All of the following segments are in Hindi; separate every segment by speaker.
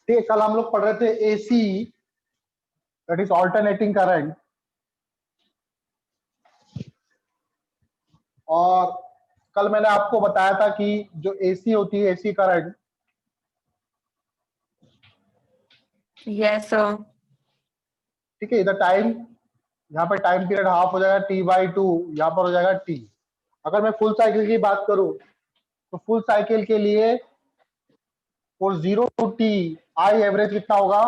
Speaker 1: ठीक है, कल हम लोग पढ़ रहे थे AC, that is alternating current, और कल मैंने आपको बताया था कि जो एसी होती है, एसी करंट,
Speaker 2: यस सर।
Speaker 1: ठीक है, इधर टाइम, यहाँ पर टाइम पीरियड हाफ हो जाएगा T/2, यहाँ पर हो जाएगा T। अगर मैं फुल साइकिल की बात करूं तो फुल साइकिल के लिए for 0 to T I average कितना होगा?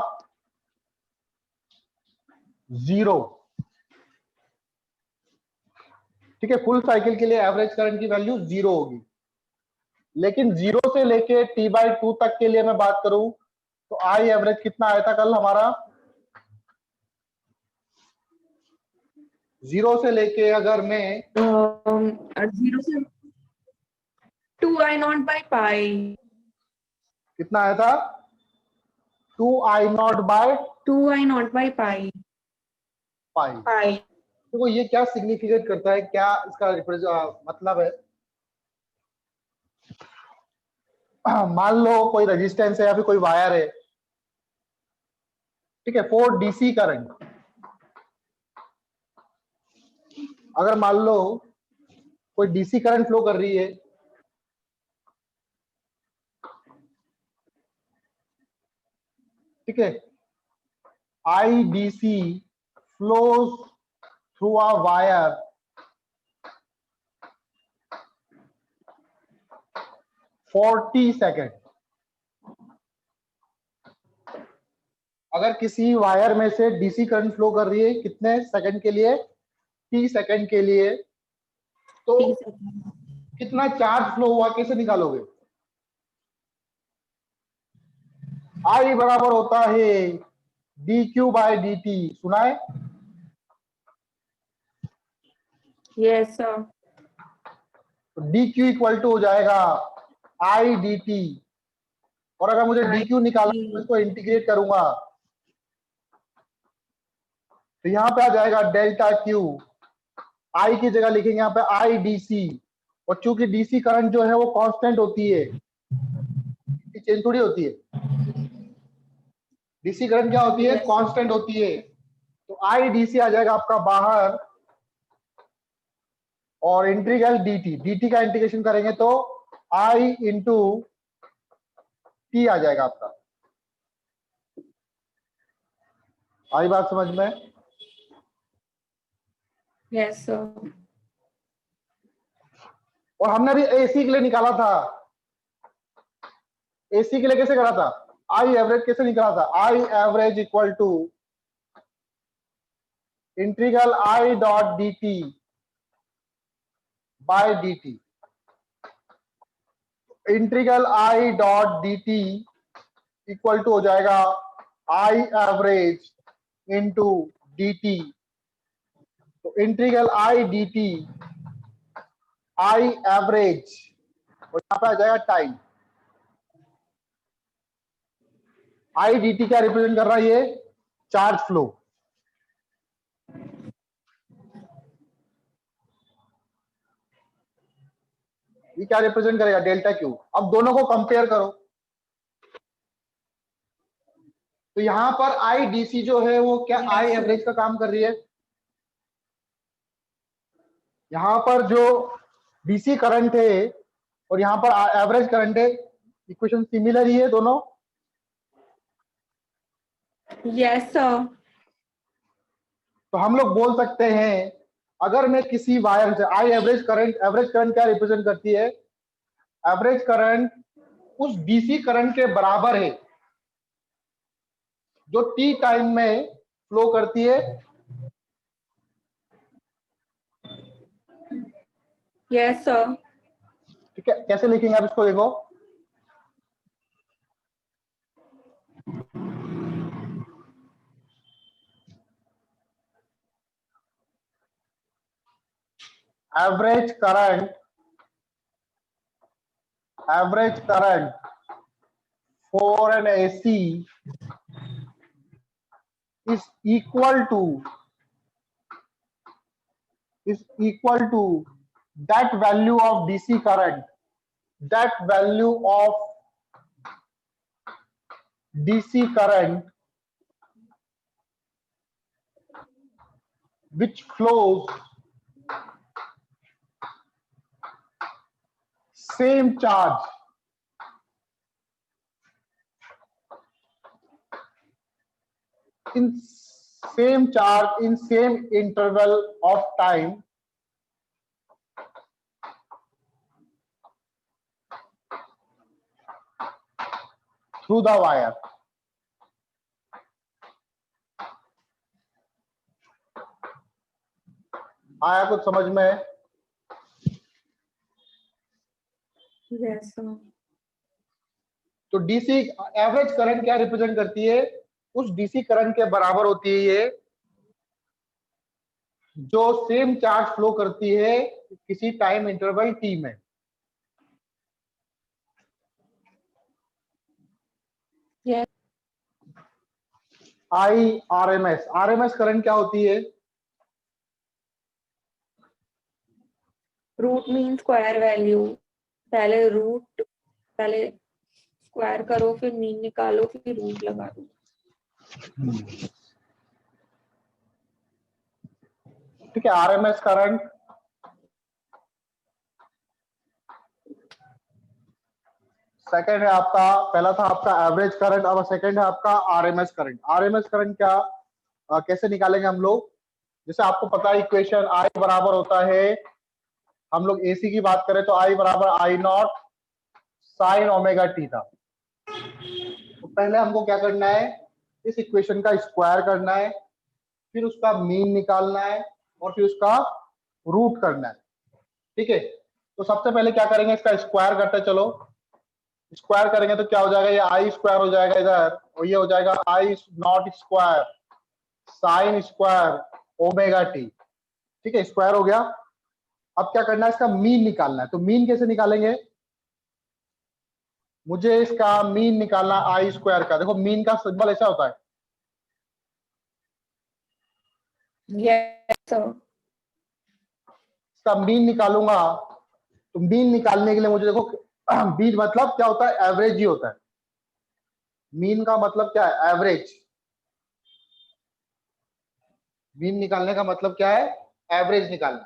Speaker 1: 0। ठीक है, फुल साइकिल के लिए एवरेज करंट की वैल्यू 0 होगी। लेकिन 0 से लेके T/2 तक के लिए मैं बात करूं तो आई एवरेज कितना आया था कल हमारा? 0 से लेके अगर मैं
Speaker 2: 0 से 2I0/पाई।
Speaker 1: कितना आया था? 2I0/पाई।
Speaker 2: 2I0/पाई। पाई।
Speaker 1: देखो ये क्या सिग्निफिकेट करता है, क्या इसका मतलब है? मान लो कोई रेजिस्टेंस है या फिर कोई वायर है, ठीक है, फॉर डीसी करंट, अगर मान लो कोई डीसी करंट फ्लो कर रही है, ठीक है, I DC flows through a wire for T second. अगर किसी वायर में से डीसी करंट फ्लो कर रही है कितने सेकंड के लिए? T सेकंड के लिए, तो कितना चार्ज फ्लो हुआ कैसे निकालोगे? आई बराबर होता है dQ/dt, सुना है?
Speaker 2: Yes sir.
Speaker 1: तो dQ इक्वल टू हो जाएगा आई dt, और अगर मुझे dQ निकालना है तो इसको इंटीग्रेट करूंगा तो यहाँ पे आ जाएगा डेल्टा Q, आई की जगह लिखेंगे यहाँ पे आई डीसी, और चूंकि डीसी करंट जो है वो कांस्टेंट होती है, चेंज थोड़ी होती है। डीसी करंट क्या होती है?
Speaker 2: Yes, sir.
Speaker 1: कांस्टेंट होती है। तो आई डीसी आ जाएगा आपका बाहर, और इंटीग्रल dt, dt का इंटीग्रेशन करेंगे तो आई इंटू टी आ जाएगा आपका। आई बात समझ में?
Speaker 2: Yes sir.
Speaker 1: और हमने अभी एसी के लिए निकाला था, एसी के लिए कैसे करा था? आई एवरेज कैसे निकाला था? I average equal to integral I dot D T by D T. Integral I dot D T equal to हो जाएगा I average into D T. तो integral I D T I average, और यहां पे आ जाएगा टाइम। आई डी टी क्या रिप्रेजेंट कर रहा है? ये चार्ज फ्लो। ये क्या रिप्रेजेंट करेगा? Delta Q. अब दोनों को कंपेयर करो तो यहां पर आई डीसी जो है वो क्या आई एवरेज का काम कर रही है? यहां पर जो डीसी करंट है और यहां पर एवरेज करंट है, इक्वेशन सिमिलर ही है दोनों।
Speaker 2: Yes sir.
Speaker 1: तो हम लोग बोल सकते हैं अगर मैं किसी वायर से आई एवरेज करंट क्या रिप्रेजेंट करती है? एवरेज करंट उस डीसी करंट के बराबर है जो टी टाइम में फ्लो करती है।
Speaker 2: Yes sir.
Speaker 1: ठीक है, कैसे लिखेंगे आप इसको? देखो, average current for an AC is equal to that value of DC current, that value of DC current which flows same charge in same interval of time through the wire. आया कुछ समझ में?
Speaker 2: Yes, sir.
Speaker 1: तो डीसी एवरेज करंट क्या रिप्रेजेंट करती है? उस डीसी करंट के बराबर होती है ये जो सेम चार्ज फ्लो करती है किसी टाइम इंटरवल टी में.
Speaker 2: Yes.
Speaker 1: आई आरएमएस करंट क्या होती है?
Speaker 2: Root mean square value. पहले स्क्वायर करो, फिर मीन निकालो, फिर रूट लगा दो.
Speaker 1: ठीक है. आरएमएस करंट सेकंड है आपका, पहला था आपका एवरेज करंट, अब सेकंड है आपका आरएमएस करंट. आरएमएस करंट क्या कैसे निकालेंगे हम लोग? जैसे आपको पता है इक्वेशन आई बराबर होता है, हम लोग एसी की बात करें तो आई बराबर आई नॉट साइन ओमेगा टी था. तो पहले हमको क्या करना है, इस इक्वेशन का स्क्वायर करना है, फिर उसका मीन निकालना है और फिर उसका रूट करना है. ठीक है. तो सबसे पहले क्या करेंगे, इसका स्क्वायर करते चलो. स्क्वायर करेंगे तो क्या हो जाएगा, ये आई स्क्वायर हो जाएगा इधर, और ये हो जाएगा I naught square sine square omega T. ठीक है, स्क्वायर हो गया. अब क्या करना है, इसका मीन निकालना है. तो मीन कैसे निकालेंगे? मुझे इसका मीन निकालना आई स्क्वायर का. देखो मीन का सिंबल ऐसा होता है.
Speaker 2: Yes, sir.
Speaker 1: इसका मीन निकालूंगा तो मीन निकालने के लिए मुझे देखो मीन मतलब क्या होता है, एवरेज ही होता है. मीन का मतलब क्या है, एवरेज. मीन निकालने का मतलब क्या है, एवरेज निकालना.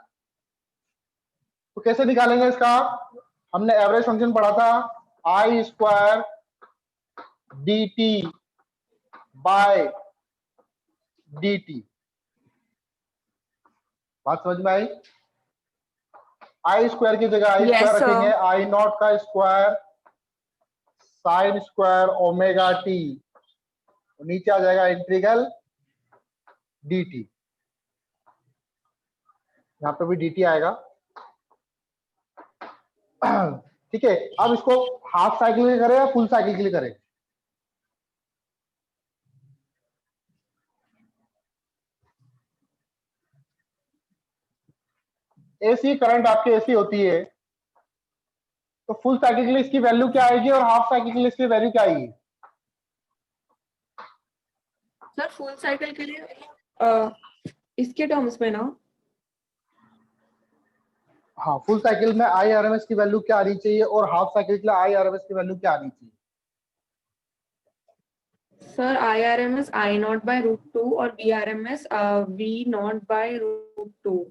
Speaker 1: तो कैसे निकालेंगे इसका? हमने एवरेज फंक्शन पढ़ा था, I square D T by D T. बात समझ में आई? आई स्क्वायर की जगह आई
Speaker 2: Yes,
Speaker 1: स्क्वायर
Speaker 2: sir.
Speaker 1: रखेंगे, आई नॉट का square sine square omega T, नीचे आ जाएगा इंटीग्रल डी टी. यहाँ पे भी डी टी आएगा. ठीक है. अब इसको हाफ साइकिल के लिए करें या फुल साइकिल के लिए करें? एसी करंट आपकी एसी होती है, तो फुल साइकिल के लिए इसकी वैल्यू क्या आएगी और हाफ साइकिल के लिए इसकी वैल्यू क्या आएगी?
Speaker 2: सर फुल साइकिल के लिए इसके टर्म्स में ना,
Speaker 1: हाँ, फुल साइकिल में आई आरएमएस की वैल्यू क्या आनी चाहिए और हाफ साइकिल के लिए आई आरएमएस की वैल्यू क्या आनी चाहिए?
Speaker 2: Sir IRMS I naught by root 2 और BRMS V naught by root 2.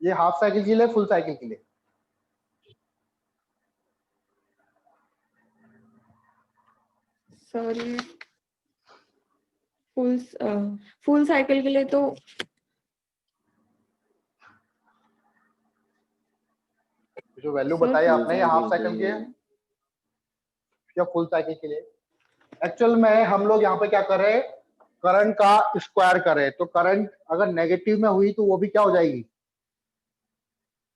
Speaker 1: ये हाफ साइकिल के लिए, फुल साइकिल के लिए?
Speaker 2: सर ये फुल साइकिल के लिए तो
Speaker 1: जो वैल्यू
Speaker 2: सर
Speaker 1: बताई
Speaker 2: फुल
Speaker 1: आपने, ये हाफ
Speaker 2: साइकिल
Speaker 1: साइकिल
Speaker 2: के
Speaker 1: के
Speaker 2: लिए
Speaker 1: या फुल साइकिल के लिए? एक्चुअल में हम लोग यहाँ पे क्या कर रहे हैं, करंट का स्क्वायर कर रहे हैं. तो करंट अगर नेगेटिव में हुई तो वो भी क्या हो जाएगी,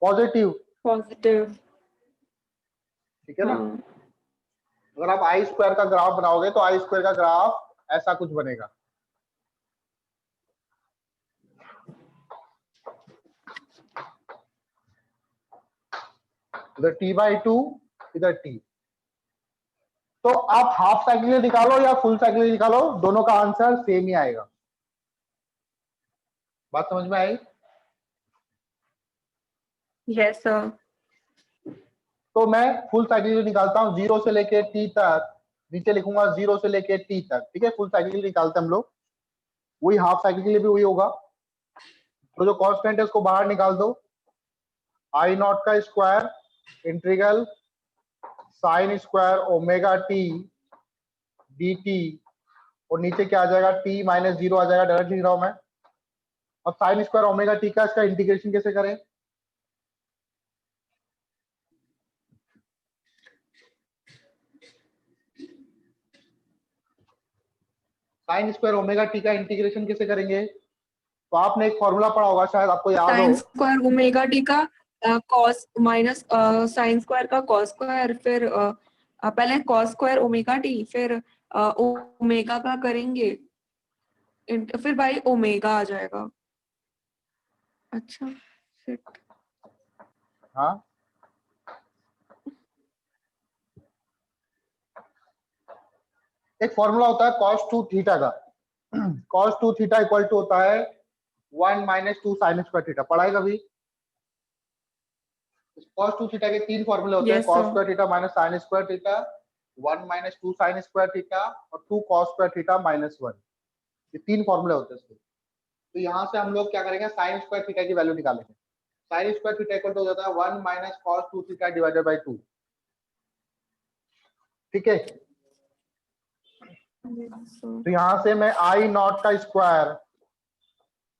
Speaker 1: पॉजिटिव.
Speaker 2: पॉजिटिव.
Speaker 1: ठीक है ना?
Speaker 2: हाँ.
Speaker 1: अगर आप आई स्क्वायर का ग्राफ बनाओगे तो आई स्क्वायर का ग्राफ ऐसा कुछ बनेगा. इधर टी बाई टू, इधर टी. तो आप हाफ साइकिल निकालो या फुल साइकिल निकालो, दोनों का आंसर सेम ही आएगा. बात समझ में आई?
Speaker 2: Yes sir.
Speaker 1: तो मैं फुल साइकिल निकालता हूं, 0 से लेके टी तक. नीचे लिखूंगा 0 से लेके t तक, ठीक है। फुल साइकिल के लिए निकालते हैं हम लोग, वही हाफ साइकिल के लिए भी वही होगा। तो जो कांस्टेंट है उसको बाहर निकाल दो, आई नॉट का square integral sign square omega T dt, और नीचे क्या आ जाएगा, t माइनस 0 आ जाएगा, डायरेक्ट लिख रहा हूं मैं। अब साइन स्क्वायर ओमेगा टी का इसका इंटीग्रेशन कैसे करें? साइन स्क्वायर ओमेगा टी का इंटीग्रेशन कैसे करेंगे? तो आपने एक फॉर्मूला पढ़ा होगा, शायद आपको याद हो।
Speaker 2: साइन स्क्वायर ओमेगा टी का कॉस माइनस साइन स्क्वायर का कॉस स्क्वायर, फिर पहले कॉस स्क्वायर ओमेगा टी, फिर ओमेगा का करेंगे, फिर भाई ओमेगा आ जाएगा। अच्छा shit।
Speaker 1: हाँ, एक फॉर्मूला होता है cos 2 थीटा का। cos 2 थीटा इक्वल टू होता है 1 माइनस 2 साइन स्क्वायर थीटा। पढ़ा है कभी? cos 2 थीटा के तीन फॉर्मूले होते हैं,
Speaker 2: yes
Speaker 1: cos
Speaker 2: sir.
Speaker 1: Square theta minus sign square theta, 1 minus 2 sign square theta, और 2 cos स्क्वायर थीटा माइनस 1। ये तीन फॉर्मूले होते हैं इसके। तो यहाँ से हम लोग क्या करेंगे, साइन स्क्वायर थीटा की वैल्यू निकालेंगे। Sine square theta equal to हो जाता है 1 minus cos 2 theta divided by 2, ठीक है। तो यहां से मैं आई नॉट का स्क्वायर,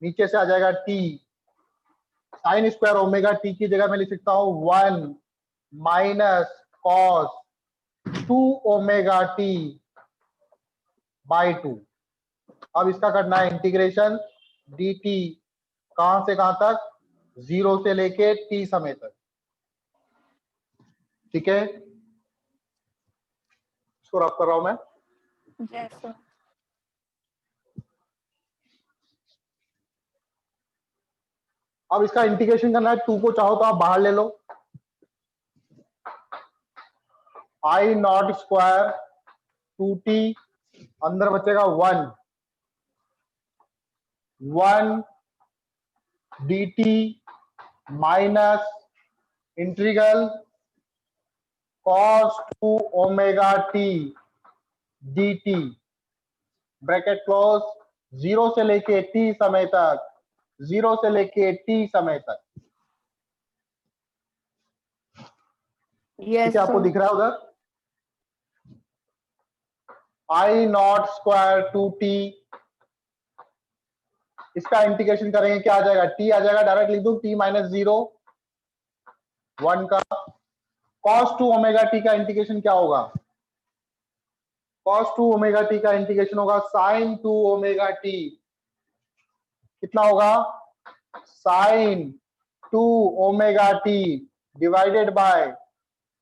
Speaker 1: नीचे से आ जाएगा T, sign square omega T की जगह मैं लिख सकता हूं 1 minus cos 2 omega T by 2। अब इसका करना है इंटीग्रेशन, डी टी कहां से कहां तक, 0 से लेके टी समय तक, ठीक है। इसको रफ कर रहा हूं मैं।
Speaker 2: Yes sir.
Speaker 1: अब इसका इंटीग्रेशन करना है, 2 को चाहो तो आप बाहर ले लो, आई नॉट स्क्वायर 2t, अंदर बचेगा 1 dt minus integral cos 2 omega t dt, bracket close, 0 से लेके t समय तक, 0 से लेके t समय तक, ठीक
Speaker 2: यस
Speaker 1: है। आपको
Speaker 2: सर।
Speaker 1: दिख रहा है उधर, आई नॉट स्क्वायर 2t, इसका इंटीग्रेशन करेंगे, क्या आ जाएगा, t आ जाएगा, डायरेक्ट लिख दूं, t माइनस 0 1 का। cos 2 ओमेगा t का इंटीग्रेशन क्या होगा, cos 2 ओमेगा t का इंटीग्रेशन होगा sin 2 ओमेगा t, कितना होगा, sin 2 omega t divided by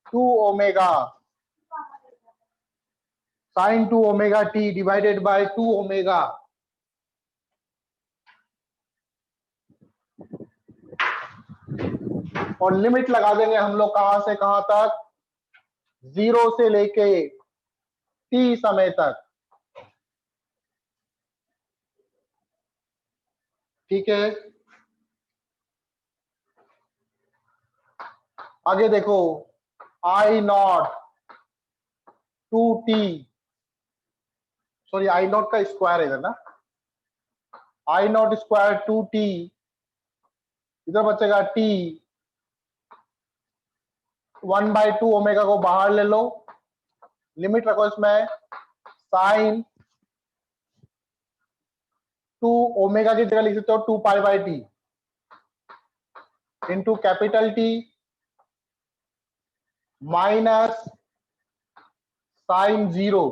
Speaker 1: 2 omega, sin 2 omega t divided by 2 omega. और लिमिट लगा देंगे हम लोग कहां से कहां तक, 0 से लेके t समय तक, ठीक है। आगे देखो, I naught 2t, sorry I naught का स्क्वायर है इधर ना, आई नॉट स्क्वायर 2t, इधर बचेगा t, 1/2 ओमेगा को बाहर ले लो, लिमिट रखो इसमें, साइन 2 ओमेगा की जगह लिख सकते हो 2 pi by t into capital t minus sine 0,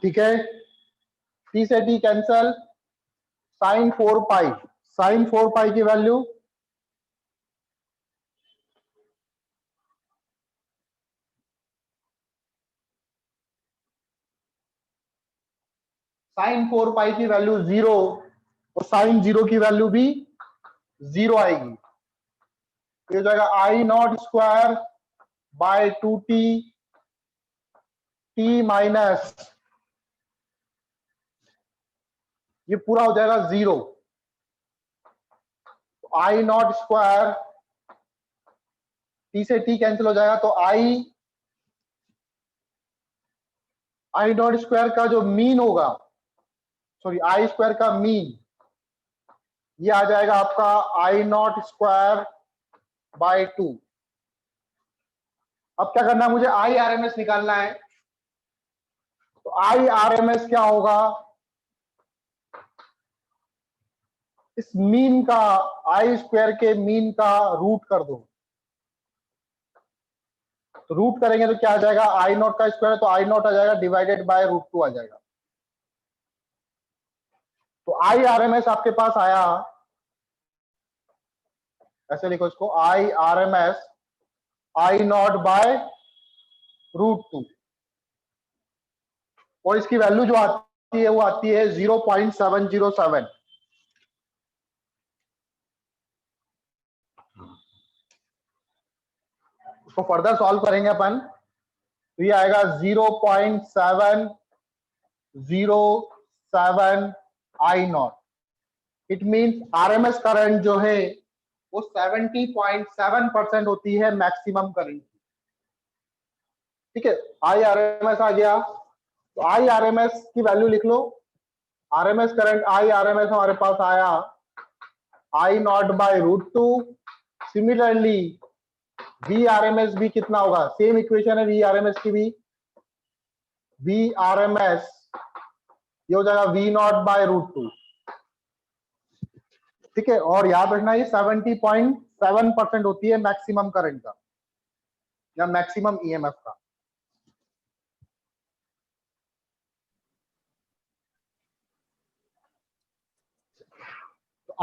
Speaker 1: ठीक है। टी से t cancel, sine 4 pi, sine 4 pi की वैल्यू साइन 4 पाई की वैल्यू 0, और साइन 0 की वैल्यू भी 0 आएगी। तो ये हो जाएगा I naught square by 2t T minus ये पूरा हो जाएगा 0, आई नॉट स्क्वायर, टी से टी कैंसिल हो जाएगा, तो आई नॉट स्क्वायर का जो मीन होगा, सॉरी आई स्क्वायर का मीन, ये आ जाएगा आपका आई नॉट स्क्वायर बाय 2। अब क्या करना है, मुझे आई आर एम एस निकालना है। तो आई आर एम एस क्या होगा, इस मीन का, आई स्क्वायर के मीन का रूट कर दो। तो रूट करेंगे तो क्या आ जाएगा, आई नॉट का स्क्वायर, तो आई नॉट आ जाएगा डिवाइडेड बाय √2 आ जाएगा। तो आई आर एम एस आपके पास आया, ऐसे लिखो इसको, I R M S I naught by √2, और इसकी वैल्यू जो आती है वो आती है 0.707। उसको फर्दर सॉल्व करेंगे अपन, तो ये आएगा 0.707 I naught. It means RMS current जो है वो 70.7% होती है मैक्सिमम करंट। ठीक है, आई आरएमएस आ गया, तो आई आरएमएस की वैल्यू लिख लो। आरएमएस करंट आई आरएमएस हमारे पास आया I naught by √2। Similarly V RMS भी कितना होगा, सेम इक्वेशन है वी आरएमएस की भी, वी आरएमएस ये हो जाएगा वी नॉट बाय √2। ठीक है, और याद रखना ये 70.7% होती है मैक्सिमम करंट का या मैक्सिमम ईएमएफ का।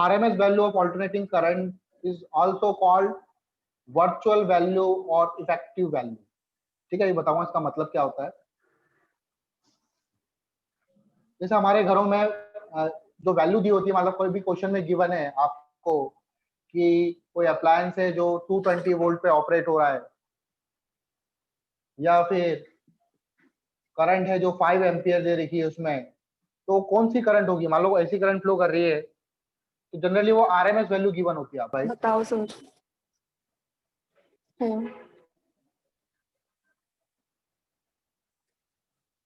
Speaker 1: RMS value of alternating current is also called virtual value और effective value। ठीक है, ये बताऊंगा इसका मतलब क्या होता है। जैसे हमारे घरों में जो वैल्यू दी होती है, मतलब कोई भी क्वेश्चन में गिवन है आपको कि कोई अप्लायंस है जो 220 वोल्ट पे ऑपरेट हो रहा है, या फिर करंट है जो 5 एम्पियर दे रखी है उसमें, तो कौन सी करंट होगी, मान लो ऐसी करंट फ्लो कर रही है, तो जनरली वो आरएमएस वैल्यू गिवन होती है। आप भाई
Speaker 2: बताओ सर।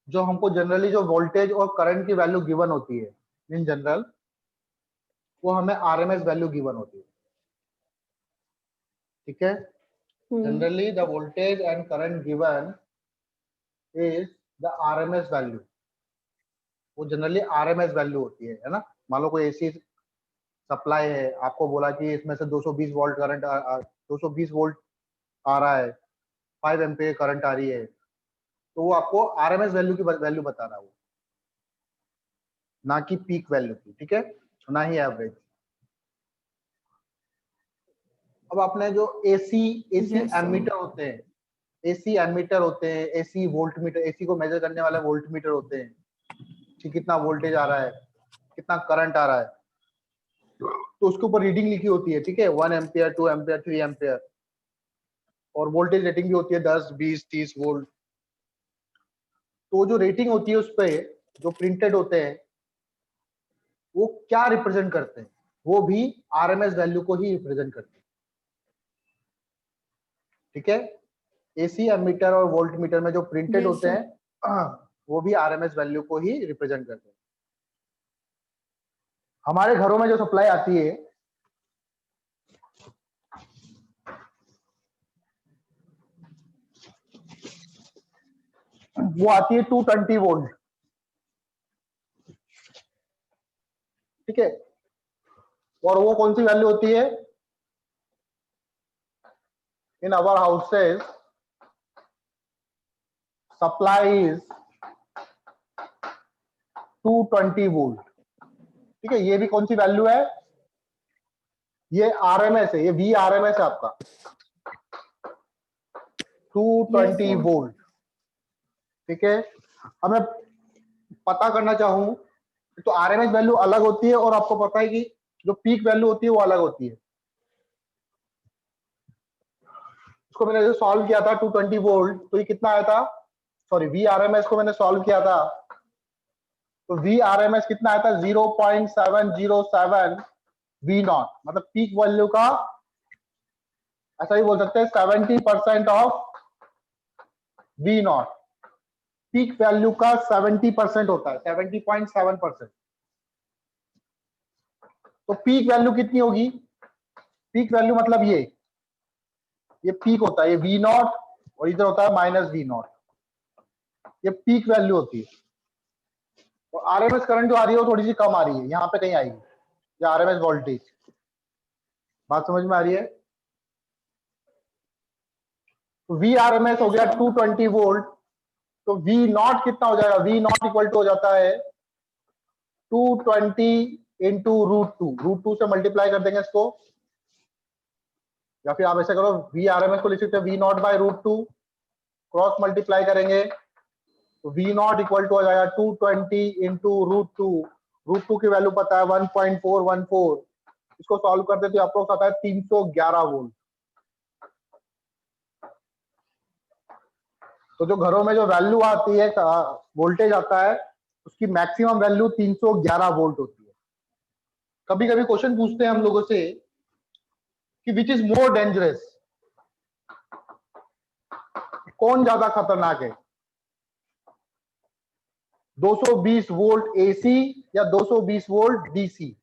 Speaker 1: जो हमको जनरली जो वोल्टेज और करंट की वैल्यू गिवन होती है इन जनरल, वो हमें आरएमएस वैल्यू गिवन होती है। ठीक है, generally the voltage and current given is the RMS value, वो जनरली आरएमएस वैल्यू होती है ना। मान लो कोई एसी सप्लाई है, आपको बोला कि इसमें से 220 वोल्ट करंट 220 वोल्ट आ रहा है, 5 एम्पीयर करंट आ रही है, तो वो आपको आरएमएस वैल्यू की वैल्यू बता रहा है वो, ना कि पीक वैल्यू की। ठीक है, ना ही एवरेज। अब आपने जो एसी एमीटर होते हैं, एसी एमीटर होते हैं, एसी वोल्ट मीटर, एसी को मेजर करने वाले वोल्ट मीटर होते हैं कि कितना वोल्टेज आ रहा है, कितना करंट आ रहा है, तो उसके ऊपर रीडिंग लिखी होती है। ठीक है, 1 एम्पियर, 2 एम्पियर, 3 एम्पियर, और वोल्टेज रेटिंग भी होती है 10, 20, 30 वोल्ट। तो जो रेटिंग होती है उस पर जो प्रिंटेड होते हैं वो क्या रिप्रेजेंट करते हैं, वो भी आरएमएस वैल्यू को ही रिप्रेजेंट करते हैं। ठीक है, एसी एमीटर और वोल्ट मीटर में जो प्रिंटेड होते हैं वो भी आरएमएस वैल्यू को ही रिप्रेजेंट करते हैं। हमारे घरों में जो सप्लाई आती है वो आती है 220 वोल्ट। ठीक है, और वो कौन सी वैल्यू होती है, in our houses supply is 220 volt. ठीक है, ये भी कौन सी वैल्यू है, ये आरएमएस है, ये वी आरएमएस है आपका 220 वोल्ट। ठीक है, अब मैं पता करना चाहूं तो आरएमएस वैल्यू अलग होती है और आपको पता है कि जो पीक वैल्यू होती है वो अलग होती है। इसको मैंने जो सॉल्व किया था 220 वोल्ट, तो ये कितना आया था सॉरी VRMS को मैंने सॉल्व किया था, तो VRMS कितना आया था 0.707 V0, मतलब पीक वैल्यू का ऐसा ही बोल सकते हैं 70% ऑफ V0, पीक वैल्यू का 70% होता है, 70.7%। तो पीक वैल्यू कितनी होगी? पीक वैल्यू मतलब ये पीक होता है, ये V0 और इधर होता है माइनस V0, ये पीक वैल्यू होती है। और आरएमएस करंट जो आ रही है वो थोड़ी सी कम आ रही है, यहाँ पे कहीं आएगी, ये आरएमएस वोल्टेज। बात समझ में आ रही है? तो VRMS हो गया 220 वोल्ट, तो V0 कितना हो जाएगा? V0 इक्वल टू हो जाता है 220 इंटू √2 से मल्टीप्लाई कर देंगे इसको, या फिर आप ऐसे करो VRMS को लिख सकते हैं V0 बाय √2, क्रॉस मल्टीप्लाई करेंगे तो V0 इक्वल टू हो जाएगा 220 इंटू √2 की वैल्यू पता है 1.414, इसको सॉल्व करते तो अप्रोक्स आता है 311 वोल्ट। तो जो घरों में जो वैल्यू आती है, वोल्टेज आता है, उसकी मैक्सिमम वैल्यू 311 वोल्ट होती है। कभी कभी क्वेश्चन पूछते हैं हम लोगों से कि विच इज मोर डेंजरस, कौन ज्यादा खतरनाक है, 220 वोल्ट एसी या 220 volt DC?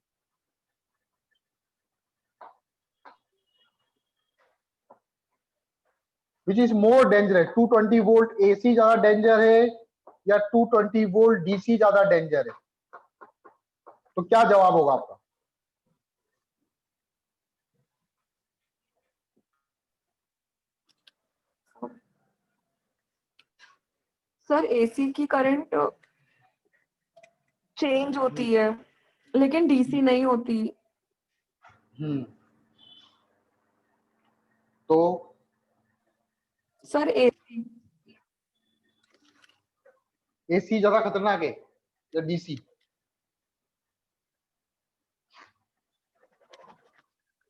Speaker 1: Which is more dangerous, 220 volt AC ज्यादा डेंजर है या 220 वोल्ट डीसी ज्यादा डेंजर है? तो क्या जवाब होगा आपका?
Speaker 2: सर एसी की करंट चेंज होती है लेकिन डीसी नहीं होती।
Speaker 1: तो
Speaker 2: सर एसी।
Speaker 1: एसी ज्यादा खतरनाक है या डीसी?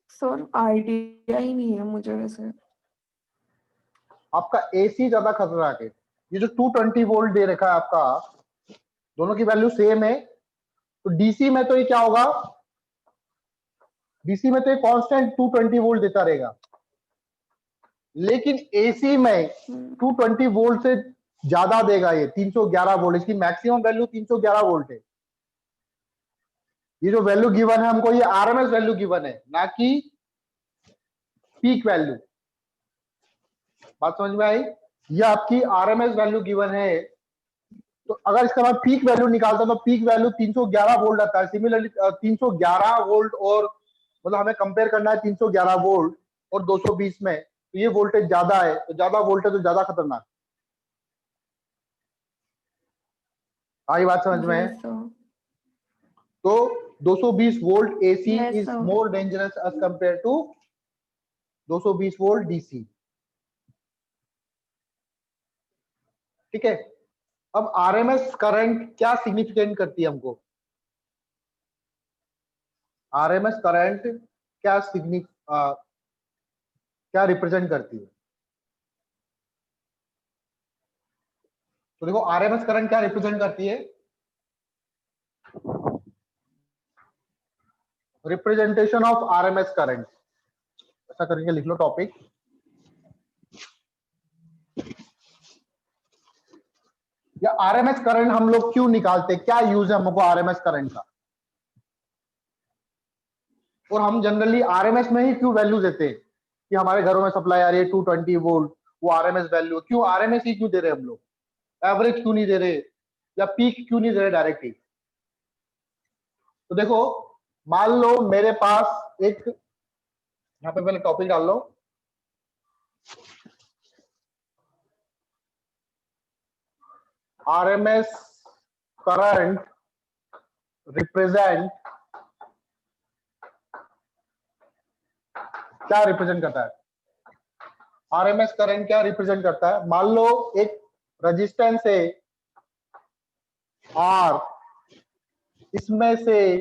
Speaker 2: सर आइडिया ही नहीं है मुझे वैसे।
Speaker 1: आपका एसी ज्यादा खतरनाक है। ये जो 220 वोल्ट दे रखा है आपका, दोनों की वैल्यू सेम है, तो डीसी में तो ये क्या होगा, डीसी में तो ये कांस्टेंट 220 वोल्ट देता रहेगा, लेकिन एसी में 220 वोल्ट से ज्यादा देगा, ये 311 वोल्ट, इसकी मैक्सिमम वैल्यू 311 वोल्ट है। ये जो वैल्यू गिवन है हमको, ये आरएमएस वैल्यू गिवन है, ना कि पीक वैल्यू। बात समझ में आई? ये आपकी आरएमएस वैल्यू गिवन है, तो अगर इसका मैं पीक वैल्यू निकालता तो पीक वैल्यू 311 वोल्ट आता है। सिमिलरली 311 वोल्ट, और मतलब हमें कंपेयर करना है 311 वोल्ट और 220 में, तो ये वोल्टेज ज्यादा है, तो ज्यादा वोल्टेज तो ज्यादा खतरनाक। आई बात समझ में?
Speaker 2: Yes, sir.
Speaker 1: तो 220 volt AC
Speaker 2: Yes,
Speaker 1: is
Speaker 2: sir.
Speaker 1: More dangerous as compare to 220 volt DC. ठीक है, अब आरएमएस करंट क्या सिग्निफिकेंट करती है हमको? आरएमएस करंट क्या क्या रिप्रेजेंट करती है? तो देखो आरएमएस करंट क्या रिप्रेजेंट करती है, रिप्रेजेंटेशन ऑफ आरएमएस करंट, ऐसा करके लिख लो टॉपिक। या आरएमएस करंट हम लोग क्यों निकालते, क्या यूज है हमको आरएमएस करंट का, और हम जनरली आरएमएस में ही क्यों वैल्यू देते हैं कि हमारे घरों में सप्लाई आ रही है 220 वोल्ट, वो आरएमएस वैल्यू, क्यों आरएमएस ही क्यों दे रहे हम लोग, एवरेज क्यों नहीं दे रहे, या पीक क्यों नहीं दे रहे डायरेक्टली? तो देखो, मान लो मेरे पास एक, यहाँ पे पहले टॉपिक डाल लो, आरएमएस करंट रिप्रेजेंट, क्या रिप्रेजेंट करता है? आरएमएस करंट क्या रिप्रेजेंट करता है? मान लो एक रेजिस्टेंस है आर, इसमें से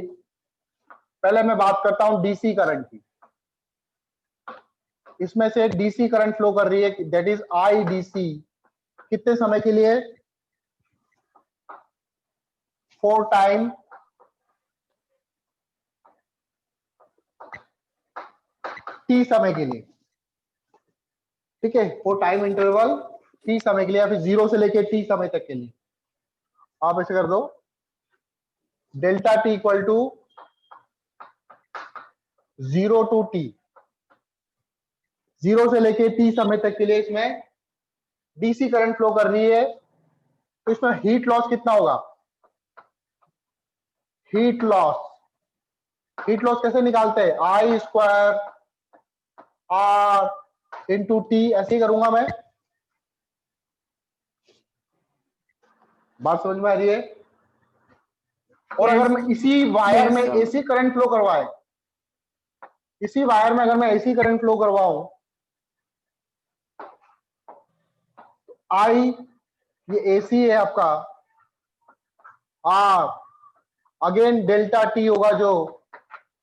Speaker 1: पहले मैं बात करता हूं डीसी करंट की, इसमें से डीसी करंट फ्लो कर रही है, दैट इज आई डीसी, कितने समय के लिए? 4 टाइम t समय के लिए, ठीक है, 4 टाइम इंटरवल t समय के लिए, या फिर 0 से लेके t समय तक के लिए। आप ऐसे कर दो, delta t equal to 0 to t, 0 से लेके t समय तक के लिए इसमें डीसी करंट फ्लो कर रही है, तो इसमें हीट लॉस कितना होगा? हीट लॉस कैसे निकालते हैं? आई स्क्वायर आर इंटू टी, ऐसे ही करूंगा मैं। बात समझ में आ रही है? और
Speaker 2: Yes.
Speaker 1: अगर मैं इसी वायर
Speaker 2: Yes,
Speaker 1: में
Speaker 2: sir.
Speaker 1: एसी करंट फ्लो करवाए, इसी वायर में अगर मैं एसी करंट फ्लो करवाऊं, आई ये एसी है आपका, आर अगेन डेल्टा टी होगा जो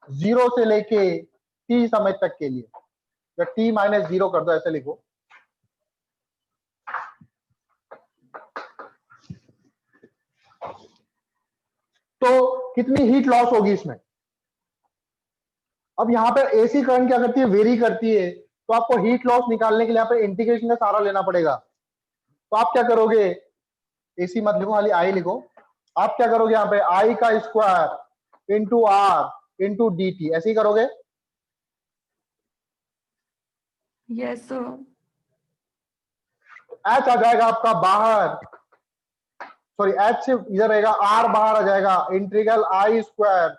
Speaker 1: 0 से लेके टी समय तक के लिए, या टी माइनस 0 कर दो, ऐसे लिखो। तो कितनी हीट लॉस होगी इसमें? अब यहाँ पे एसी करंट क्या करती है? वेरी करती है, तो आपको हीट लॉस निकालने के लिए यहाँ पे इंटीग्रेशन का सहारा लेना पड़ेगा। तो आप क्या करोगे? एसी मत लिखो, खाली आई लिखो। आप क्या करोगे? यहाँ पे आई का square into r into D t, ऐसे ही करोगे।
Speaker 2: Yes, sir.
Speaker 1: एच आ जाएगा आपका बाहर, सॉरी एच से इधर रहेगा, आर बाहर आ जाएगा, इंटीग्रल आई स्क्वायर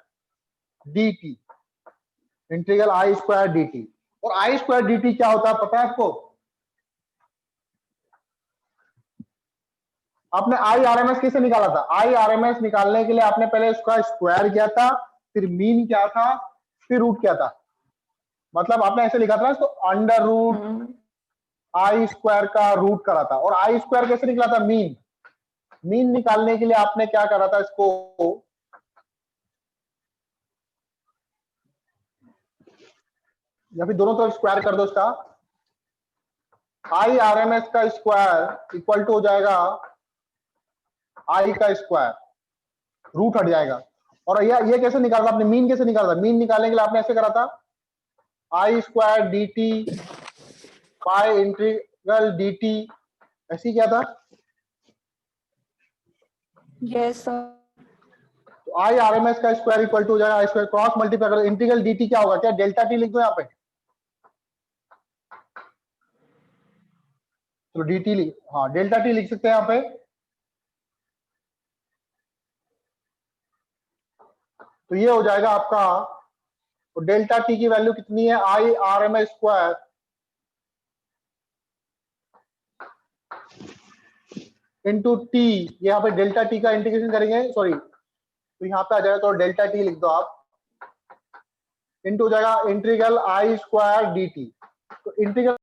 Speaker 1: डी टी, इंटीग्रल आई स्क्वायर डी टी। और आई स्क्वायर डी टी क्या होता है पता है आपको? आपने आई आरएमएस कैसे निकाला था? आई आरएमएस निकालने के लिए आपने पहले उसका स्क्वायर किया था, फिर मीन क्या था, फिर रूट क्या था। मतलब आपने ऐसे लिखा था ना इसको, अंडर रूट आई स्क्वायर का रूट करा था। और आई स्क्वायर कैसे निकला था? मीन निकालने के लिए आपने क्या करा था? इसको या फिर दोनों तरफ स्क्वायर कर दो इसका। आई आरएमएस का स्क्वायर इक्वल टू हो जाएगा आई का स्क्वायर, रूट हट जाएगा। और ये कैसे निकाला था आपने? मीन कैसे निकाला था? मीन निकालने के लिए आपने ऐसे करा था, I square D T by integral D T, ऐसी क्या था?
Speaker 2: Yes, sir.
Speaker 1: तो आई आरएमएस का स्क्वायर इक्वल टू हो जाएगा आई स्क्वायर, क्रॉस मल्टीप्लाई करो, इंटीग्रल डी टी क्या होगा? क्या डेल्टा टी लिख दो यहाँ पे? तो डी टी, हाँ डेल्टा टी लिख सकते हैं यहाँ पे। तो ये हो जाएगा आपका, तो डेल्टा टी की वैल्यू कितनी है? I R M S square into t, यहाँ पे डेल्टा टी का इंटीग्रेशन करेंगे, सॉरी तो यहाँ पे आ जाएगा, तो डेल्टा टी लिख दो आप, इंटू हो जाएगा इंटीग्रल आई स्क्वायर डी टी। तो इंटीग्रल